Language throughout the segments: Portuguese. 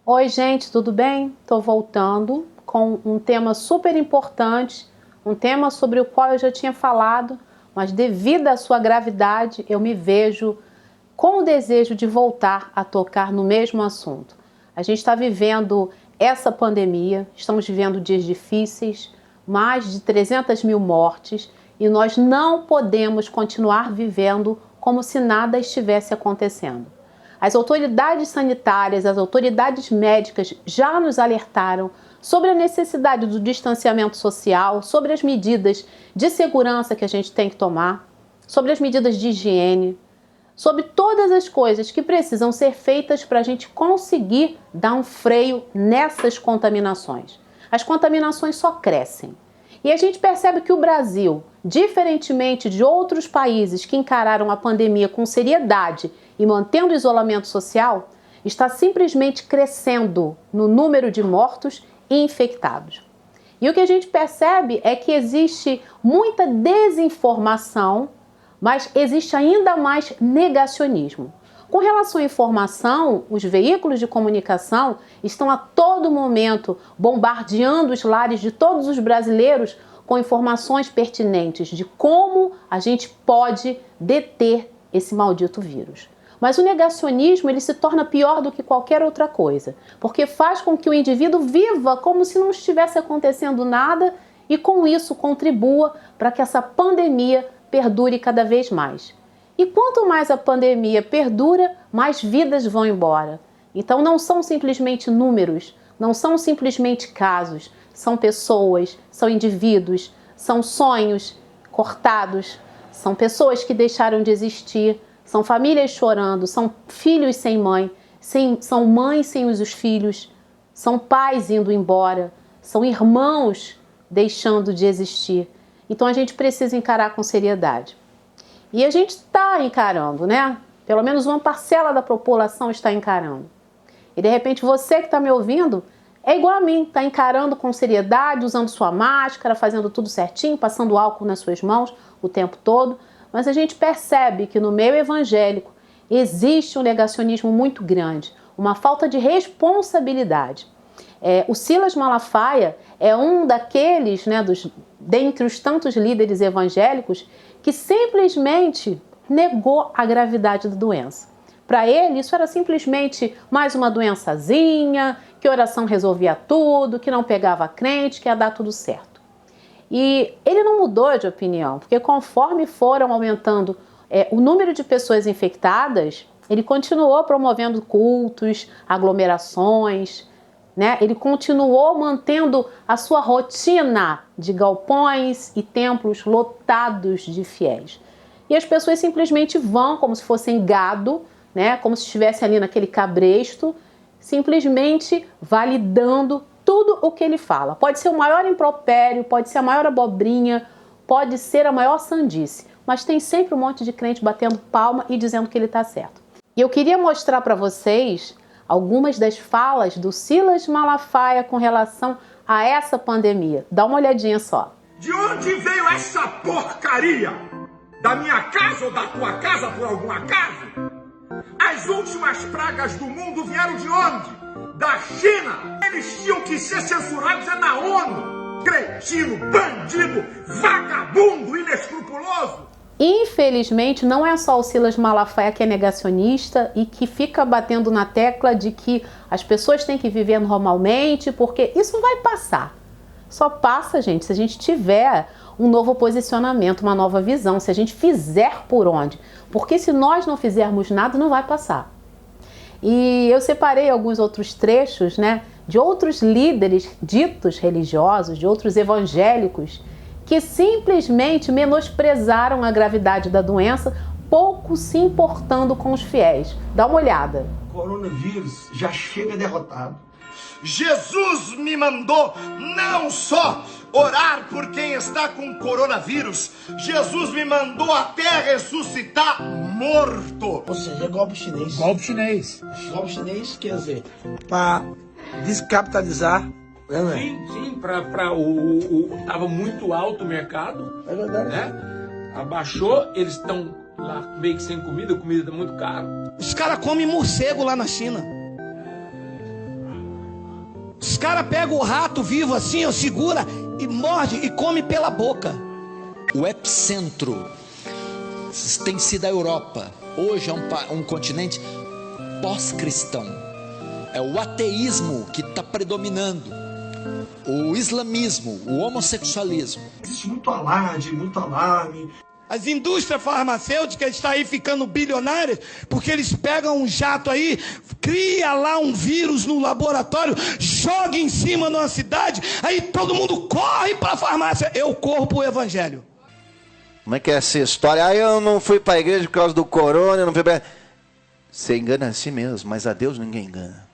Oi, gente, tudo bem? Estou voltando com um tema super importante, um tema sobre o qual eu já tinha falado, mas devido à sua gravidade, eu me vejo com o desejo de voltar a tocar no mesmo assunto. A gente está vivendo essa pandemia, estamos vivendo dias difíceis, mais de 300 mil mortes, e nós não podemos continuar vivendo como se nada estivesse acontecendo. As autoridades sanitárias, as autoridades médicas já nos alertaram sobre a necessidade do distanciamento social, sobre as medidas de segurança que a gente tem que tomar, sobre as medidas de higiene, sobre todas as coisas que precisam ser feitas para a gente conseguir dar um freio nessas contaminações. As contaminações só crescem. E a gente percebe que o Brasil, diferentemente de outros países que encararam a pandemia com seriedade e mantendo o isolamento social, está simplesmente crescendo no número de mortos e infectados. E o que a gente percebe é que existe muita desinformação, mas existe ainda mais negacionismo. Com relação à informação, os veículos de comunicação estão a todo momento bombardeando os lares de todos os brasileiros com informações pertinentes de como a gente pode deter esse maldito vírus. Mas o negacionismo ele se torna pior do que qualquer outra coisa, porque faz com que o indivíduo viva como se não estivesse acontecendo nada e com isso contribua para que essa pandemia perdure cada vez mais. E quanto mais a pandemia perdura, mais vidas vão embora. Então não são simplesmente números, não são simplesmente casos, são pessoas, são indivíduos, são sonhos cortados, são pessoas que deixaram de existir, são famílias chorando, são filhos sem mãe, são mães sem os filhos, são pais indo embora, são irmãos deixando de existir. Então a gente precisa encarar com seriedade. E a gente está encarando, né? Pelo menos uma parcela da população está encarando. E de repente você que está me ouvindo é igual a mim, está encarando com seriedade, usando sua máscara, fazendo tudo certinho, passando álcool nas suas mãos o tempo todo. Mas a gente percebe que no meio evangélico existe um negacionismo muito grande, uma falta de responsabilidade. O Silas Malafaia é um daqueles, né, dentre os tantos líderes evangélicos, que simplesmente negou a gravidade da doença. Para ele, isso era simplesmente mais uma doençazinha, que oração resolvia tudo, que não pegava crente, que ia dar tudo certo. E ele não mudou de opinião, porque conforme foram aumentando o número de pessoas infectadas, ele continuou promovendo cultos, aglomerações, né? Ele continuou mantendo a sua rotina de galpões e templos lotados de fiéis. E as pessoas simplesmente vão como se fossem gado, né? Como se estivesse ali naquele cabresto, simplesmente validando tudo o que ele fala. Pode ser o maior impropério, pode ser a maior abobrinha, pode ser a maior sandice, mas tem sempre um monte de crente batendo palma e dizendo que ele está certo. E eu queria mostrar para vocês algumas das falas do Silas Malafaia com relação a essa pandemia. Dá uma olhadinha só. De onde veio essa porcaria? Da minha casa ou da tua casa, por algum acaso? As últimas pragas do mundo vieram de onde? Da China. Eles tinham que ser censurados na ONU. Cretino, bandido, vagabundo, inescrupuloso. Infelizmente, não é só o Silas Malafaia que é negacionista e que fica batendo na tecla de que as pessoas têm que viver normalmente, porque isso vai passar. Só passa, gente, se a gente tiver um novo posicionamento, uma nova visão, se a gente fizer por onde. Porque se nós não fizermos nada, não vai passar. E eu separei alguns outros trechos, né, de outros líderes ditos religiosos, de outros evangélicos, que simplesmente menosprezaram a gravidade da doença, pouco se importando com os fiéis. Dá uma olhada. O coronavírus já chega derrotado. Jesus me mandou não só orar por quem está com coronavírus, Jesus me mandou até ressuscitar morto. Ou seja, é golpe chinês. Golpe chinês. Golpe chinês quer dizer, para descapitalizar. Sim, tava muito alto o mercado. É verdade. Né? Abaixou, eles estão lá meio que sem comida, a comida tá muito cara. Os caras comem morcego lá na China. Os caras pegam o rato vivo assim, ó, segura e morde e come pela boca. O epicentro tem sido a Europa. Hoje é um continente pós-cristão. É o ateísmo que está predominando. O islamismo, o homossexualismo. Existe muito alarde, muito alarme. As indústrias farmacêuticas estão aí ficando bilionárias porque eles pegam um jato aí, cria lá um vírus no laboratório, joga em cima de uma cidade, aí todo mundo corre para a farmácia. Eu corro pro evangelho. Como é que é essa história? Eu não fui para a igreja por causa do corona, eu não fui pra... Você engana a si mesmo, mas a Deus ninguém engana.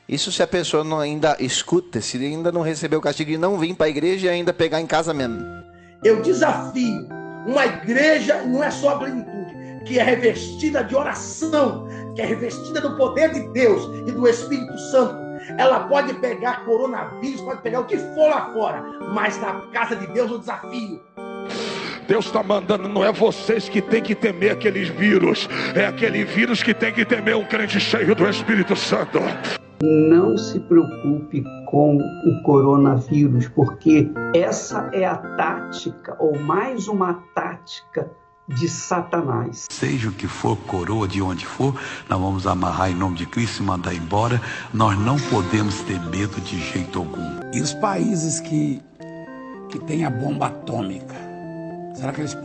Isso se a pessoa não ainda escuta, se ainda não recebeu o castigo de não vir para a igreja e ainda pegar em casa mesmo. Eu desafio uma igreja, não é só a plenitude, que é revestida de oração, que é revestida do poder de Deus e do Espírito Santo. Ela pode pegar coronavírus, pode pegar o que for lá fora, mas na casa de Deus o desafio. Deus está mandando, não é vocês que tem que temer aqueles vírus, é aquele vírus que tem que temer um crente cheio do Espírito Santo. Não se preocupe com o coronavírus, porque essa é a tática, ou mais uma tática de Satanás. Seja o que for, coroa de onde for, nós vamos amarrar em nome de Cristo e mandar embora. Nós não podemos ter medo de jeito algum. E os países que têm a bomba atômica, será que eles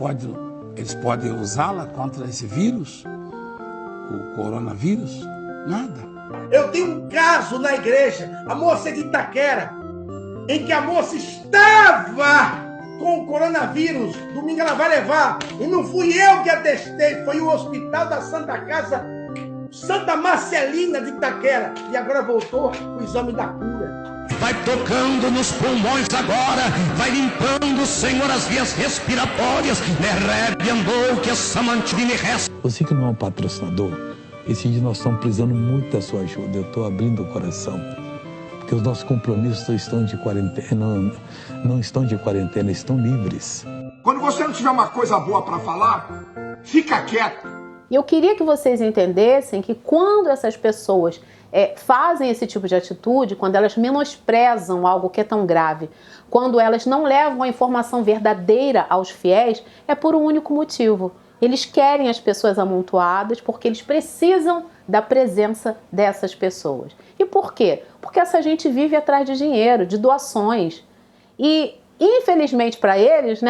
podem usá-la contra esse vírus? O coronavírus? Nada. Eu tenho um caso na igreja, a moça de Itaquera, em que a moça estava com o coronavírus. Domingo ela vai levar, e não fui eu que atestei, foi o hospital da Santa Casa Santa Marcelina de Itaquera, e agora voltou o exame da cura. Vai tocando nos pulmões agora, vai limpando, Senhor, as vias respiratórias. Você que não é um patrocinador, esse dia nós estamos precisando muito da sua ajuda. Eu estou abrindo o coração, porque os nossos compromissos estão de quarentena, não estão de quarentena, estão livres. Quando você não tiver uma coisa boa para falar, fica quieto. E eu queria que vocês entendessem que quando essas pessoas fazem esse tipo de atitude, quando elas menosprezam algo que é tão grave, quando elas não levam a informação verdadeira aos fiéis, é por um único motivo. Eles querem as pessoas amontoadas porque eles precisam da presença dessas pessoas. E por quê? Porque essa gente vive atrás de dinheiro, de doações. E, infelizmente para eles,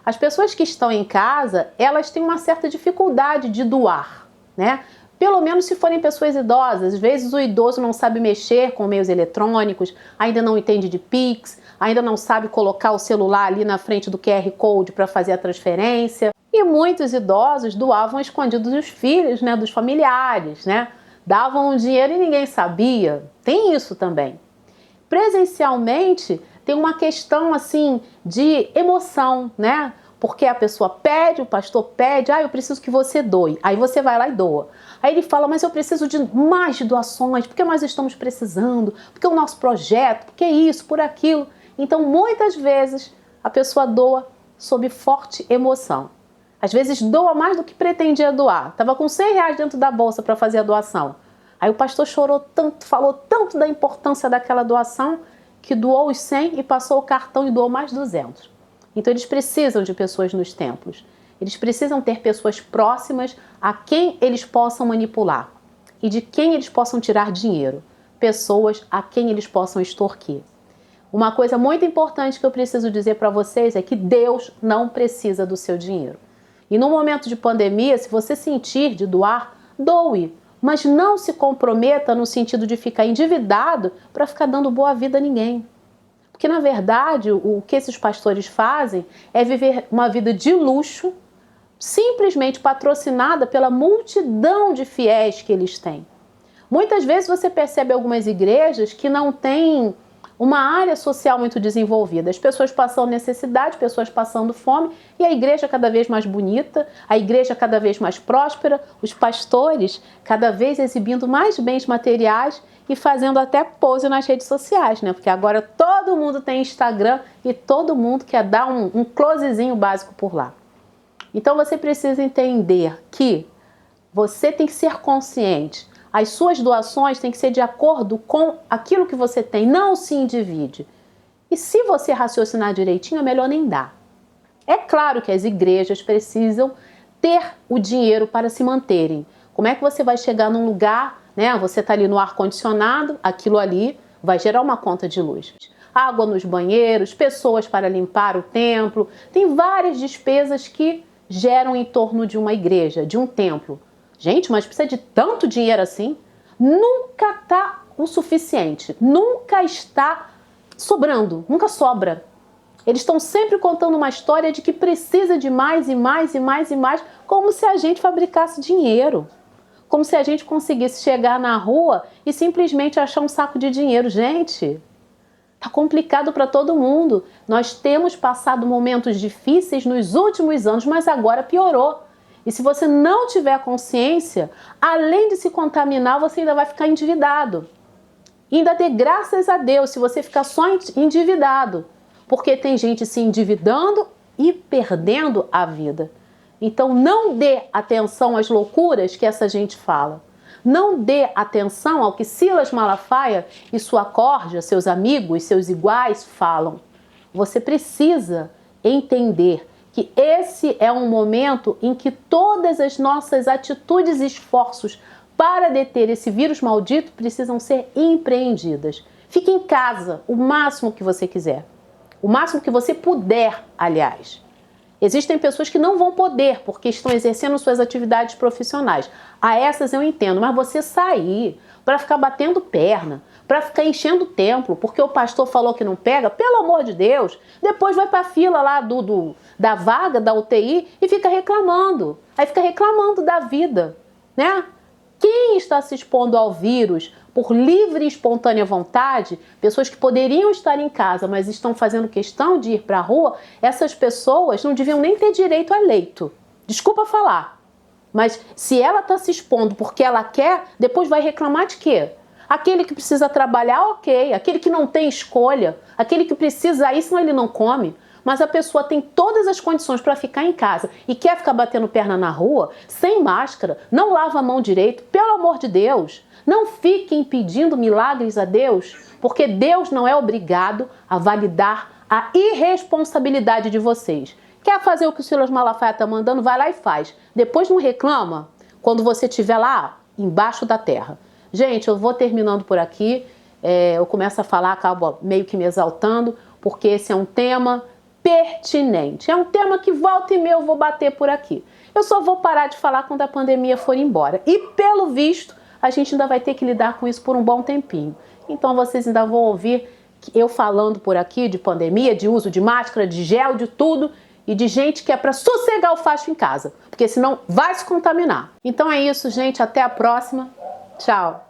as pessoas que estão em casa, elas têm uma certa dificuldade de doar, né? Pelo menos se forem pessoas idosas. Às vezes o idoso não sabe mexer com meios eletrônicos, ainda não entende de Pix, ainda não sabe colocar o celular ali na frente do QR Code para fazer a transferência. E muitos idosos doavam escondidos dos filhos, né, dos familiares, né? Davam o dinheiro e ninguém sabia. Tem isso também. Presencialmente, tem uma questão assim de emoção, né? Porque a pessoa pede, o pastor pede, eu preciso que você doe. Aí você vai lá e doa. Aí ele fala, mas eu preciso de mais doações, porque nós estamos precisando, porque o nosso projeto, porque isso, por aquilo. Então, muitas vezes, a pessoa doa sob forte emoção. Às vezes doa mais do que pretendia doar. Estava com R$100 dentro da bolsa para fazer a doação. Aí o pastor chorou tanto, falou tanto da importância daquela doação, que doou os 100 e passou o cartão e doou mais 200. Então eles precisam de pessoas nos templos. Eles precisam ter pessoas próximas a quem eles possam manipular e de quem eles possam tirar dinheiro. Pessoas a quem eles possam extorquir. Uma coisa muito importante que eu preciso dizer para vocês é que Deus não precisa do seu dinheiro. E no momento de pandemia, se você sentir de doar, doe. Mas não se comprometa no sentido de ficar endividado para ficar dando boa vida a ninguém. Porque, na verdade, o que esses pastores fazem é viver uma vida de luxo, simplesmente patrocinada pela multidão de fiéis que eles têm. Muitas vezes você percebe algumas igrejas que não têm uma área social muito desenvolvida. As pessoas passando necessidade, pessoas passando fome, e a igreja cada vez mais bonita, a igreja cada vez mais próspera, os pastores cada vez exibindo mais bens materiais e fazendo até pose nas redes sociais, né? Porque agora todo mundo tem Instagram e todo mundo quer dar um closezinho básico por lá. Então você precisa entender que você tem que ser consciente. As suas doações têm que ser de acordo com aquilo que você tem, não se divide. E se você raciocinar direitinho, é melhor nem dar. É claro que as igrejas precisam ter o dinheiro para se manterem. Como é que você vai chegar num lugar, né? Você está ali no ar-condicionado, aquilo ali vai gerar uma conta de luz. Água nos banheiros, pessoas para limpar o templo. Tem várias despesas que geram em torno de uma igreja, de um templo. Gente, mas precisa de tanto dinheiro assim? Nunca está o suficiente, nunca está sobrando, nunca sobra. Eles estão sempre contando uma história de que precisa de mais e mais e mais e mais, como se a gente fabricasse dinheiro. Como se a gente conseguisse chegar na rua e simplesmente achar um saco de dinheiro. Gente, tá complicado para todo mundo. Nós temos passado momentos difíceis nos últimos anos, mas agora piorou. E se você não tiver consciência, além de se contaminar, você ainda vai ficar endividado. E ainda dê graças a Deus se você ficar só endividado. Porque tem gente se endividando e perdendo a vida. Então não dê atenção às loucuras que essa gente fala. Não dê atenção ao que Silas Malafaia e sua corja, seus amigos, seus iguais falam. Você precisa entender que esse é um momento em que todas as nossas atitudes e esforços para deter esse vírus maldito precisam ser empreendidas. Fique em casa o máximo que você quiser. O máximo que você puder, aliás. Existem pessoas que não vão poder porque estão exercendo suas atividades profissionais. A essas eu entendo, mas você sair para ficar batendo perna, para ficar enchendo o templo, porque o pastor falou que não pega, pelo amor de Deus, depois vai para a fila lá da vaga, da UTI e fica reclamando. Aí fica reclamando da vida, né? Quem está se expondo ao vírus por livre e espontânea vontade, pessoas que poderiam estar em casa, mas estão fazendo questão de ir para a rua, essas pessoas não deviam nem ter direito a leito. Desculpa falar, mas se ela está se expondo porque ela quer, depois vai reclamar de quê? Aquele que precisa trabalhar, ok. Aquele que não tem escolha, aquele que precisa ir, senão ele não come. Mas a pessoa tem todas as condições para ficar em casa e quer ficar batendo perna na rua, sem máscara, não lava a mão direito, pelo amor de Deus. Não fiquem pedindo milagres a Deus, porque Deus não é obrigado a validar a irresponsabilidade de vocês. Quer fazer o que o Silas Malafaia está mandando? Vai lá e faz. Depois não reclama quando você estiver lá embaixo da terra. Gente, eu vou terminando por aqui. Eu começo a falar, acabo meio que me exaltando, porque esse é um tema pertinente. É um tema que volta e meia eu vou bater por aqui. Eu só vou parar de falar quando a pandemia for embora. E pelo visto, a gente ainda vai ter que lidar com isso por um bom tempinho. Então vocês ainda vão ouvir eu falando por aqui de pandemia, de uso de máscara, de gel, de tudo, e de gente que é para sossegar o facho em casa, porque senão vai se contaminar. Então é isso, gente. Até a próxima. Tchau.